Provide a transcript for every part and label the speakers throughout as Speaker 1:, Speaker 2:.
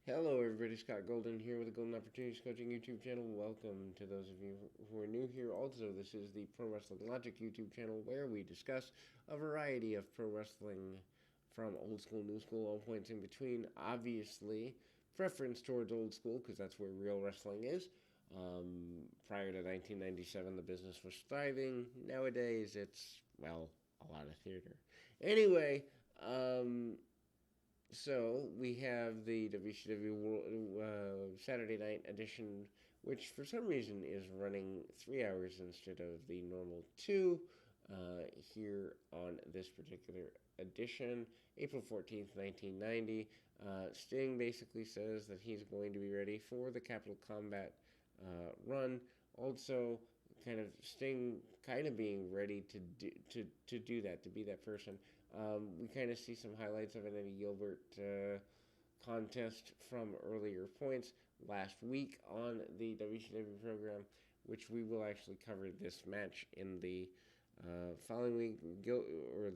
Speaker 1: Hello, everybody. Scott Golden here with the Golden Opportunities Coaching YouTube channel. Welcome to those of you who are new here. Also, this is the Pro Wrestling Logic YouTube channel where we discuss a variety of pro wrestling from old school, new school, all points in between. Obviously, preference towards old school because that's where real wrestling is. Prior to 1997, the business was thriving. Nowadays, it's, well, a lot of theater. Anyway, so we have the WCW Saturday Night Edition, which for some reason is running 3 hours instead of the normal two here on this particular edition. April 14th, 1990. Sting basically says that he's going to be ready for the Capital Combat run. Also, kind of Sting kind of being ready to do that, to be that person. We kind of see some highlights of an Eddie Gilbert contest from earlier points last week on the WCW program, which we will actually cover this match in the following week, or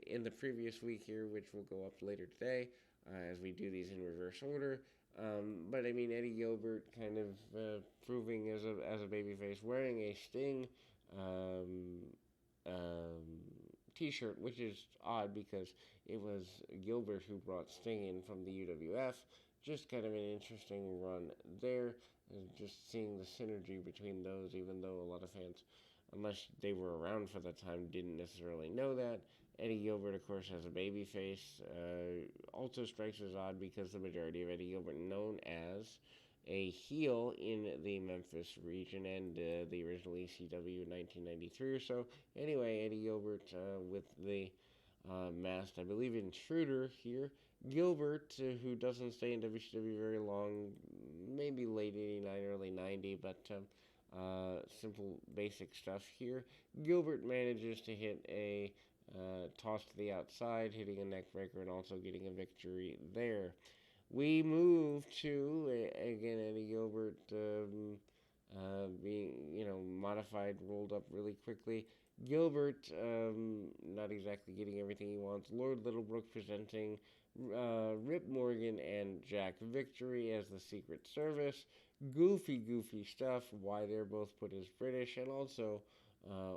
Speaker 1: in the previous week here, which will go up later today as we do these in reverse order. But I mean, Eddie Gilbert kind of proving as a babyface, wearing a Sting um, um, T-shirt, which is odd because it was Gilbert who brought Sting in from the UWF. Just kind of an interesting run there. Just seeing the synergy between those, even though a lot of fans, unless they were around for the time, didn't necessarily know that. Eddie Gilbert, of course, has a baby face. Also strikes as odd because the majority of Eddie Gilbert known as a heel in the Memphis region and the original ECW in 1993 or so. Anyway, Eddie Gilbert with the masked, I believe, intruder here. Gilbert, who doesn't stay in WCW very long, maybe late 89, early 90, but simple basic stuff here. Gilbert manages to hit a toss to the outside, hitting a neck breaker, and also getting a victory there. We move to again Eddie Gilbert being modified, rolled up really quickly. Gilbert not exactly getting everything he wants. Lord Littlebrook presenting Rip Morgan and Jack Victory as the Secret Service. Goofy stuff. Why they're both put as British, and also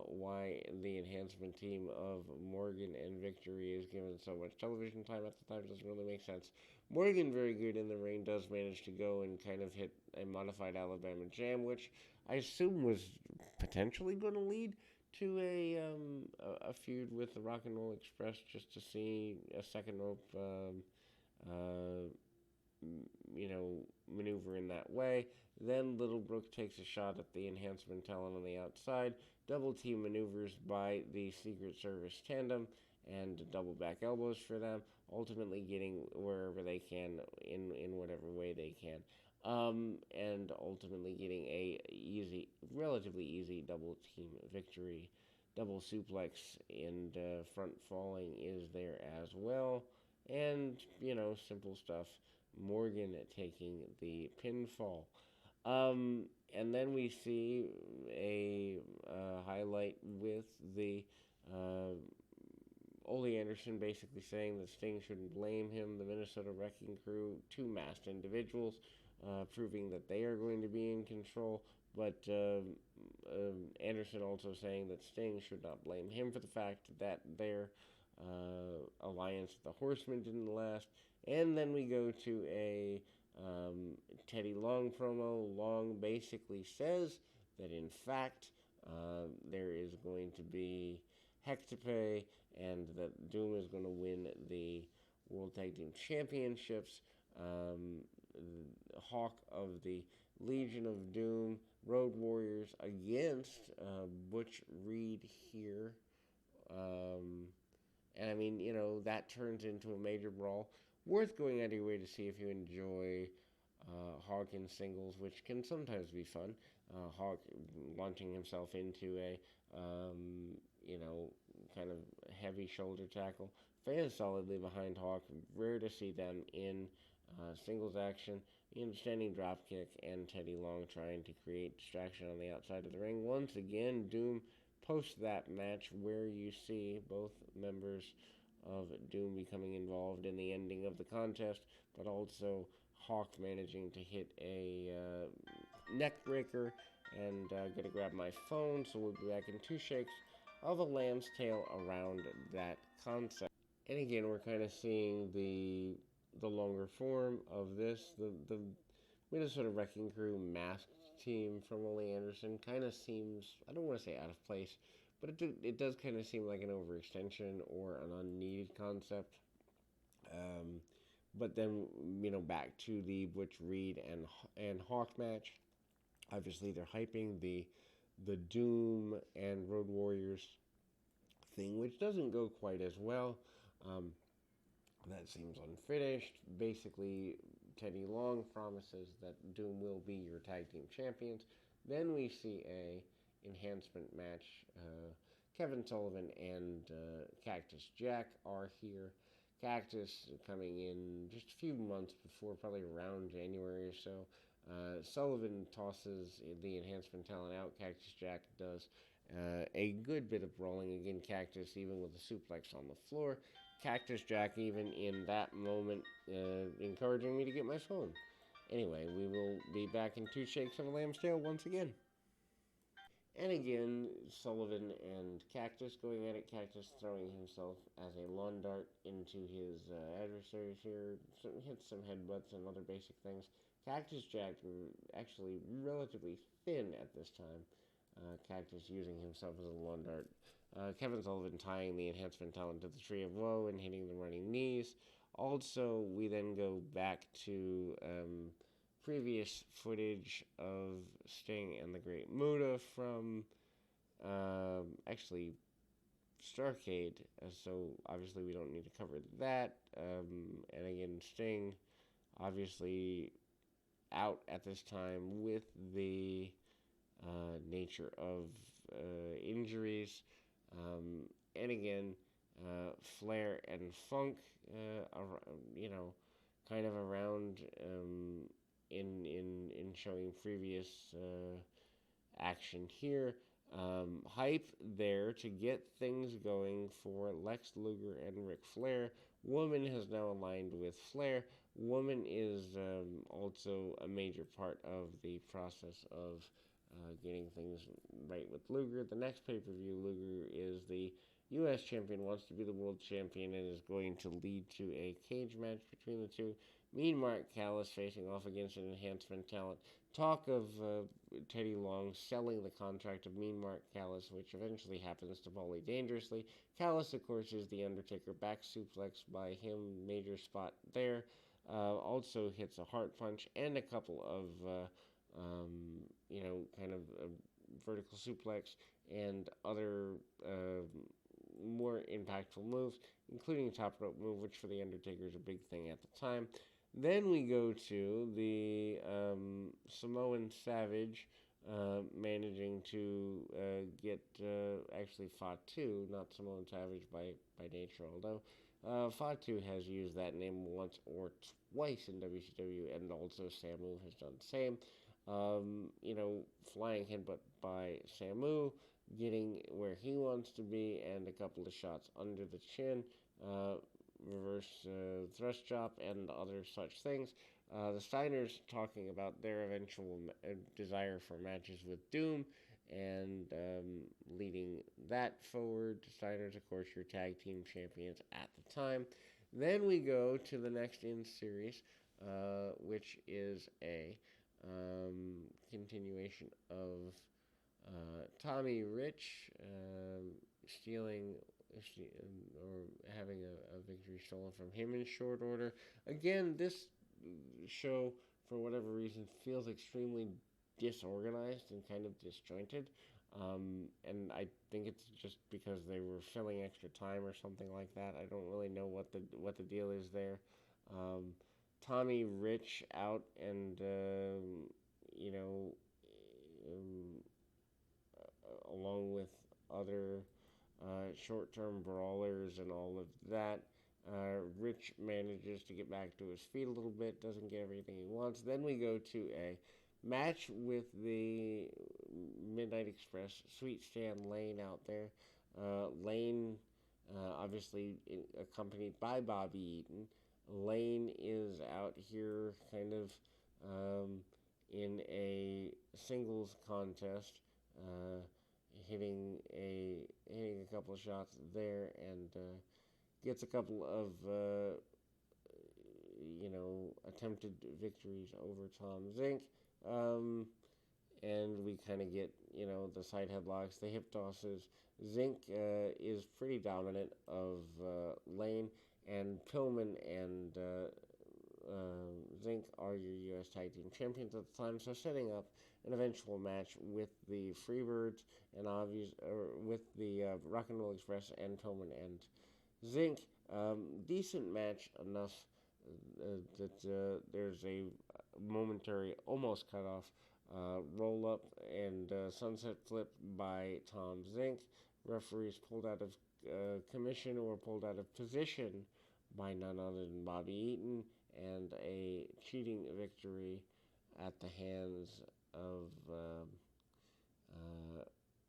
Speaker 1: why the enhancement team of Morgan and Victory is given so much television time at the time doesn't really make sense. Morgan, very good in the ring, does manage to go and kind of hit a modified Alabama Jam, which I assume was potentially going to lead to a feud with the Rock and Roll Express, just to see a second rope uh, maneuver in that way. Then Littlebrook takes a shot at the enhancement talent on the outside. Double team maneuvers by the Secret Service tandem and double back elbows for them, ultimately getting wherever they can in whatever way they can. And ultimately getting a relatively easy double team victory. Double suplex and front falling is there as well. And, simple stuff. Morgan taking the pinfall. Um, and then we see a highlight with the Ole Anderson basically saying that Sting shouldn't blame him. The Minnesota Wrecking Crew, two masked individuals, proving that they are going to be in control. But Anderson also saying that Sting should not blame him for the fact that their alliance with the Horsemen didn't last. And then we go to a Teddy Long promo. Long basically says that in fact there is going to be heck to pay and that Doom is going to win the World Tag Team Championships. Hawk of the Legion of Doom, Road Warriors against Butch Reed here. And I mean, that turns into a major brawl. Worth going out of your way to see if you enjoy Hawk in singles, which can sometimes be fun. Hawk launching himself into a, kind of heavy shoulder tackle. Fans solidly behind Hawk. Rare to see them in singles action. Standing dropkick and Teddy Long trying to create distraction on the outside of the ring. Once again, Doom post that match where you see both members of Doom becoming involved in the ending of the contest, but also Hawk managing to hit a neck breaker, and gonna grab my phone, so we'll be back in two shakes of a lamb's tail around that concept. And again, we're kind of seeing the longer form of this. The Minnesota Wrecking Crew masked team from Ole Anderson kind of seems, I don't want to say out of place, but it does kind of seem like an overextension or an unneeded concept. Um, but then, back to the Butch Reed and Hawk match. Obviously, they're hyping the Doom and Road Warriors thing, which doesn't go quite as well. Um, that seems unfinished. Basically, Teddy Long promises that Doom will be your tag team champions. Then we see a enhancement match. Kevin Sullivan and Cactus Jack are here. Cactus coming in just a few months before, probably around January or so. Sullivan tosses the enhancement talent out. Cactus Jack does a good bit of brawling again. Cactus, even with a suplex on the floor. Cactus Jack, even in that moment, encouraging me to get my phone. Anyway, we will be back in two shakes of a lamb's tail once again. And again, Sullivan and Cactus going at it. Cactus throwing himself as a lawn dart into his adversaries here. Hits some headbutts and other basic things. Cactus Jack actually relatively thin at this time. Cactus using himself as a lawn dart. Kevin Sullivan tying the enhancement talent to the Tree of Woe and hitting the running knees. Also, we then go back to previous footage of Sting and the Great Muta from actually Starcade. So obviously we don't need to cover that. And again, Sting obviously out at this time with the nature of injuries. And again, Flair and Funk, kind of around in showing previous action here. Hype there to get things going for Lex Luger and Ric Flair. Woman has now aligned with Flair. Woman is also a major part of the process of getting things right with Luger. The next pay-per-view, Luger is the U.S. champion, wants to be the world champion, and is going to lead to a cage match between the two. Mean Mark Callis facing off against an enhancement talent. Talk of Teddy Long selling the contract of Mean Mark Callis, which eventually happens to Paulie dangerously. Callis, of course, is the Undertaker back suplex by him, major spot there. Also hits a heart punch and a couple of, kind of vertical suplex and other more impactful moves, including a top rope move, which for the Undertaker is a big thing at the time. Then we go to the Samoan Savage managing to get actually Fatu, not Samoan Savage by nature, although Fatu has used that name once or twice in WCW, and also Samu has done the same. Flying headbutt by Samu, getting where he wants to be, and a couple of shots under the chin. Reverse thrust chop and other such things. The Steiners talking about their eventual desire for matches with Doom and leading that forward. Steiners, of course, your tag team champions at the time. Then we go to the next in series, which is a continuation of Tommy Rich stealing or having a victory stolen from him in short order. Again, this show, for whatever reason, feels extremely disorganized and kind of disjointed. And I think it's just because they were filling extra time or something like that. I don't really know what the deal is there. Tommy Rich out and along with other short-term brawlers and all of that. Rich manages to get back to his feet a little bit, doesn't get everything he wants. Then we go to a match with the Midnight Express, Sweet Stan Lane out there. Lane, obviously accompanied by Bobby Eaton. Lane is out here kind of um, in a singles contest, uh, hitting a couple of shots there, and gets a couple of attempted victories over Tom Zink. Um, and we kind of get, the side headlocks, the hip tosses. Zink is pretty dominant of Lane, and Pillman and Zink are your U.S. Tag Team Champions at the time, so setting up an eventual match with the Freebirds and with the Rock and Roll Express and Pillman and Zink. Decent match enough that there's a momentary almost cut off roll up and sunset flip by Tom Zink. Referees pulled out of commission or pulled out of position by none other than Bobby Eaton, and a cheating victory at the hands of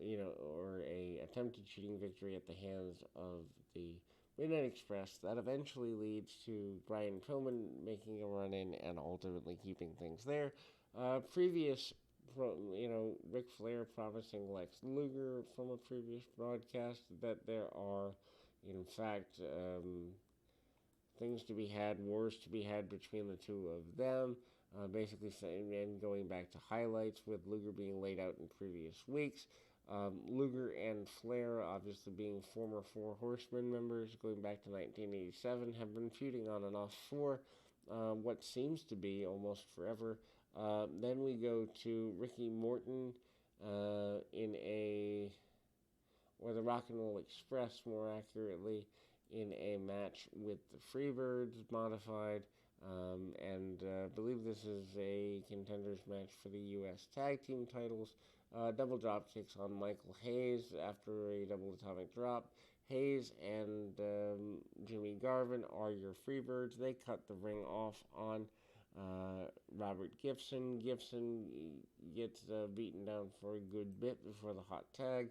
Speaker 1: or a attempted cheating victory at the hands of the Midnight Express that eventually leads to Brian Pillman making a run in and ultimately keeping things there. Previous, Ric Flair promising Lex Luger from a previous broadcast that there are, in fact, things to be had, wars to be had between the two of them. Basically, saying and going back to highlights with Luger being laid out in previous weeks. Luger and Flair, obviously being former Four Horsemen members, going back to 1987, have been feuding on and off for what seems to be almost forever. Then we go to Ricky Morton or the Rock and Roll Express, more accurately, in a match with the Freebirds modified. And believe this is a contenders match for the U.S. Tag Team titles. Double drop kicks on Michael Hayes after a double atomic drop. Hayes and Jimmy Garvin are your Freebirds. They cut the ring off on Robert Gibson. Gibson gets beaten down for a good bit before the hot tag.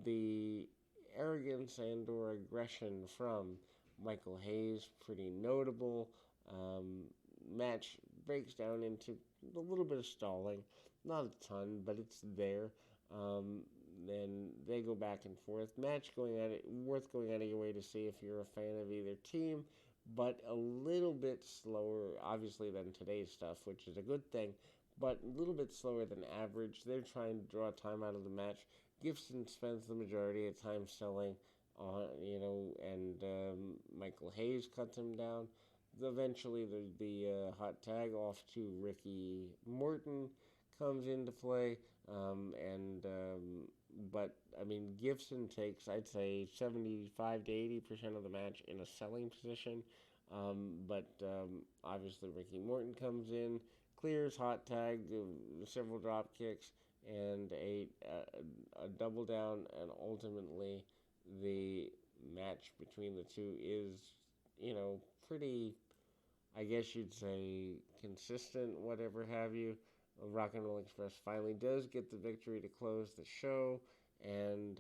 Speaker 1: The arrogance and or aggression from Michael Hayes, pretty notable. Match breaks down into a little bit of stalling, not a ton, but it's there. Then they go back and forth. Match worth going out of your way to see if you're a fan of either team, but a little bit slower, obviously, than today's stuff, which is a good thing, but a little bit slower than average. They're trying to draw time out of the match. Gibson spends the majority of time selling, and Michael Hayes cuts him down. Eventually, the hot tag off to Ricky Morton comes into play, but I mean, Gibson takes, I'd say, 75 to 80% of the match in a selling position. But obviously, Ricky Morton comes in, clears hot tag, several drop kicks, and a double down, and ultimately the match between the two is, pretty, I guess you'd say, consistent, whatever have you. Rock and Roll Express finally does get the victory to close the show, and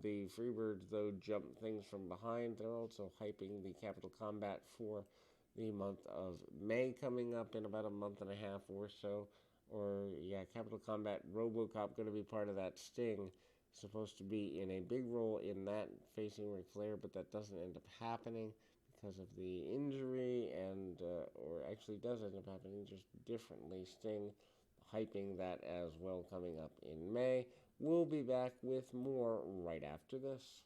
Speaker 1: the Freebirds, though, jump things from behind. They're also hyping the Capital Combat for the month of May coming up in about a month and a half or so. Capital Combat RoboCop going to be part of that Sting. Supposed to be in a big role in that, facing Ric Flair, but that doesn't end up happening because of the injury, or actually does end up happening just differently. Sting hyping that as well coming up in May. We'll be back with more right after this.